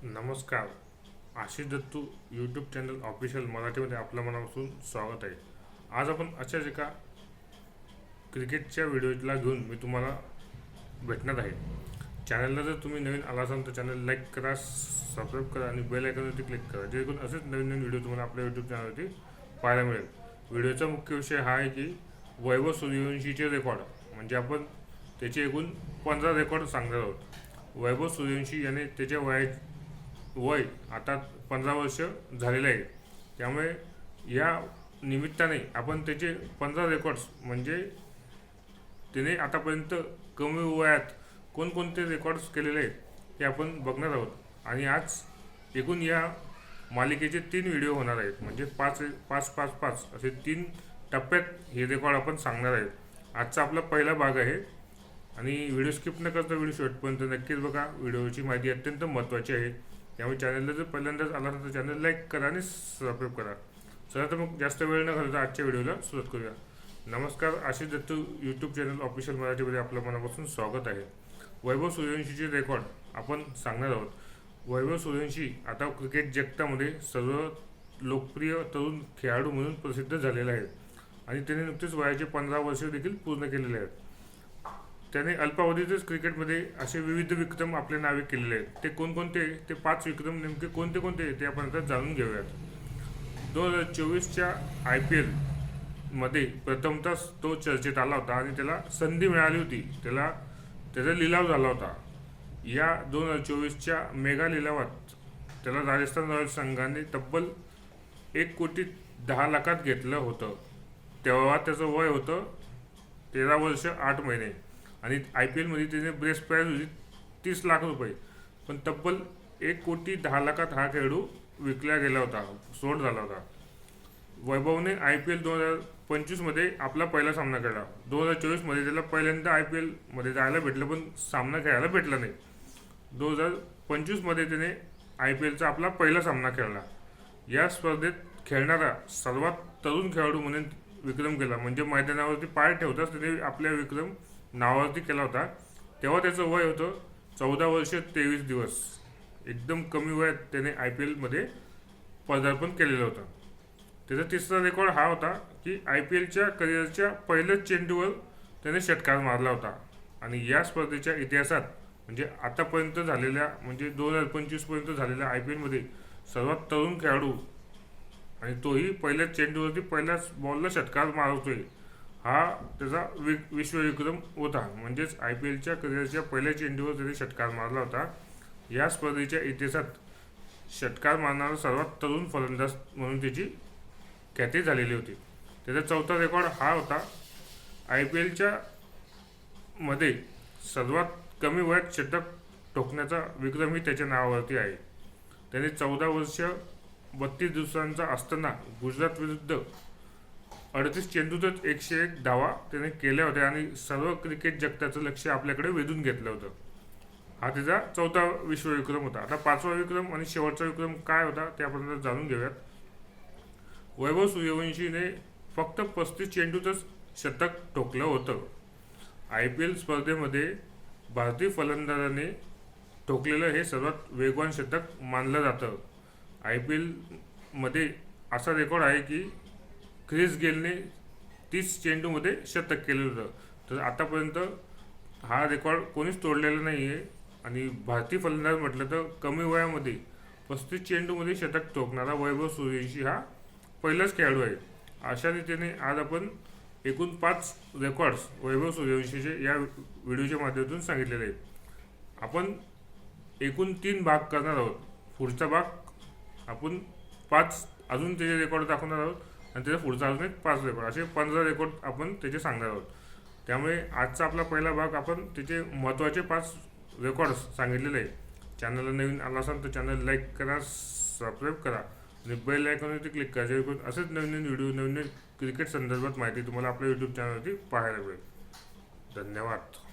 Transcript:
नमस्कार. Ashish Dattu YouTube channel official मराठीमध्ये आपलं मनापासून स्वागत आहे. आज आपण अशाच एका क्रिकेटच्या व्हिडिओला घेऊन मी तुम्हाला भेटणार आहे. चॅनलला जर तुम्ही नवीन आला असाल तर चॅनल लाईक करा, सबस्क्राईब करा आणि बेल आयकॉनवरती क्लिक करा, जेणेकरून असेच नवीन नवीन व्हिडिओ तुम्हाला आपल्या यूट्यूब चॅनलवरती पाहायला मिळेल. व्हिडिओचा मुख्य विषय हा आहे की वैभव सूर्यवंशीचे रेकॉर्ड, म्हणजे आपण त्याचे एकूण 15 रेकॉर्ड सांगणार आहोत. वैभव सूर्यवंशी याने त्याच्या वय आता 15 वर्ष झालेले आहे. त्यामुळे या निमित्ताने आपण त्याचे 15 रेकॉर्ड्स, म्हणजे त्याने आतापर्यंत कमी वयात कोणकोणते रेकॉर्ड्स केलेले आहेत ते आपण बघणार आहोत. आणि आज एकूण या मालिकेचे 3 व्हिडिओ होणार आहेत, म्हणजे 5-5-5-5 असे 3 टप्प्यात हे रेकॉर्ड आपण सांगणार आहेत. आजचा आपला पहिला भाग आहे आणि व्हिडिओ स्किप न करता व्हिडिओ शेवटपर्यंत नक्कीच बघा. व्हिडिओची माहिती अत्यंत महत्त्वाची आहे, त्यामुळे चॅनलला जर पहिल्यांदाच आला तर चॅनल लाईक करा आणि सबस्क्राईब करा. चला तर मग जास्त वेळ न घालता आजच्या व्हिडिओला सुरुवात करूया. नमस्कार. Ashish Dattu YouTube channel official मराठीमध्ये आपलं मनापासून स्वागत आहे. वैभव सूर्यवंशीचे रेकॉर्ड आपण सांगणार आहोत. वैभव सूर्यवंशी आता क्रिकेट जगतामध्ये सर्व लोकप्रिय तरुण खेळाडू म्हणून प्रसिद्ध झालेला आहे आणि त्याने नुकतेच वयाचे 15 वर्ष देखील पूर्ण केलेले आहेत. त्याने अल्पावधीतच क्रिकेटमध्ये असे विविध विक्रम आपल्या नावे केलेले आहेत. ते कोणकोणते, ते 5 विक्रम नेमके कोणते कोणते ते आपण आता जाणून घेऊयात. 2024च्या IPL मध्ये प्रथमतः तो चर्चेत आला होता आणि त्याला संधी मिळाली होती. त्याचा लिलाव झाला होता. या 2024च्या मेगा लिलावात त्याला राजस्थान रॉयल्स संघाने तब्बल 1,10,00,000 घेतलं होतं. तेव्हा त्याचं वय होतं 13 वर्ष 8 महिने आणि IPL मध्ये त्याने बेस प्राईज होती 30 लाख रुपये. पण तब्बल 1,10,00,000 हा खेळाडू विकला गेला होता, सोड झाला होता. वैभवने IPL 2025 मध्ये आपला पहिला सामना खेळला. 2024 मध्ये त्याला पहिल्यांदा IPL मध्ये जायला भेटलं, पण सामना खेळायला भेटला नाही. 2025 मध्ये त्याने IPLचा आपला पहिला सामना खेळला. या स्पर्धेत खेळणारा सर्वात तरुण खेळाडू म्हणून विक्रम केला, म्हणजे मैदानावरती पाय ठेवताच त्याने आपल्या विक्रम नावावरती केला होता. तेव्हा त्याचं वय होतं 14 वर्ष 23 दिवस. एकदम कमी वयात त्याने IPL मध्ये पदार्पण केलेलं होतं. त्याचा तिसरा रेकॉर्ड हा होता की IPLच्या करिअरच्या पहिल्याच चेंडूवर त्याने षटकार मारला होता. आणि या स्पर्धेच्या इतिहासात, म्हणजे आतापर्यंत झालेल्या, म्हणजे 2025 पर्यंत झालेल्या IPL मध्ये सर्वात तरुण खेळाडू आणि तोही पहिल्याच चेंडूवरती पहिल्याच बॉलला षटकार मारतोय, हा त्याचा विश्वविक्रम होता. म्हणजेच IPLच्या करिअरच्या पहिल्या चेंडूवर त्याने षटकार मारला होता. या स्पर्धेच्या इतिहासात षटकार मारणारा सर्वात तरुण फलंदाज म्हणून त्याची ख्याती झालेली होती. त्याचा चौथा रेकॉर्ड हा होता IPLच्या मध्ये सर्वात कमी वयात शतक ठोकण्याचा विक्रमही त्याच्या नावावरती आहे. त्याने 14 वर्ष 32 दिवसांचा असताना गुजरात विरुद्ध 38 चेंडूतच 101 धावा त्याने केल्या होत्या आणि सर्व क्रिकेट जगताचं लक्ष आपल्याकडे वेधून घेतलं होतं. हा त्याचा चौथा विश्वविक्रम होता. आता 5वा विक्रम आणि शेवटचा विक्रम काय होता ते आपण जाणून घेऊयात. वैभव सूर्यवंशीने फक्त 35 चेंडूतच शतक ठोकलं होतं. IPL स्पर्धेमध्ये भारतीय फलंदाजाने ठोकलेलं हे सर्वात वेगवान शतक मानलं जातं. IPL मध्ये असा रेकॉर्ड आहे की क्रिस गेलने 30 चेंडूमध्ये शतक केलेलं होतं. तर आतापर्यंत हा रेकॉर्ड कोणीच तोडलेला नाही आहे. आणि भारतीय फलंदाज म्हटलं तर कमी वयामध्ये 35 चेंडूमध्ये शतक ठोकणारा वैभव सूर्यवंशी हा पहिलाच खेळाडू आहे. अशा रीतीने आज आपण एकूण 5 रेकॉर्ड्स वैभव सूर्यवंशीचे या व्हिडिओच्या माध्यमातून सांगितलेले आहेत. आपण एकूण 3 भाग करणार आहोत. पुढचा भाग आपण 5 अजून त्याचे रेकॉर्ड दाखवणार आहोत आणि त्याचा पुढचा अजून 5 रेकॉर्ड, असे 15 रेकॉर्ड आपण त्याचे सांगणार आहोत. त्यामुळे आजचा आपला पहिला भाग आपण त्याचे महत्त्वाचे 5 रेकॉर्ड्स सांगितलेले आहे. चॅनलला नवीन आला असाल तर चॅनल लाईक करा, सबस्क्राईब करा आणि बेल आयकॉनवरती क्लिक करा, जेणेकरून असेच नवीन नवीन व्हिडिओ, नवीन नवीन क्रिकेट संदर्भात माहिती तुम्हाला आपल्या यूट्यूब चॅनलवरती पाहायला मिळेल. धन्यवाद.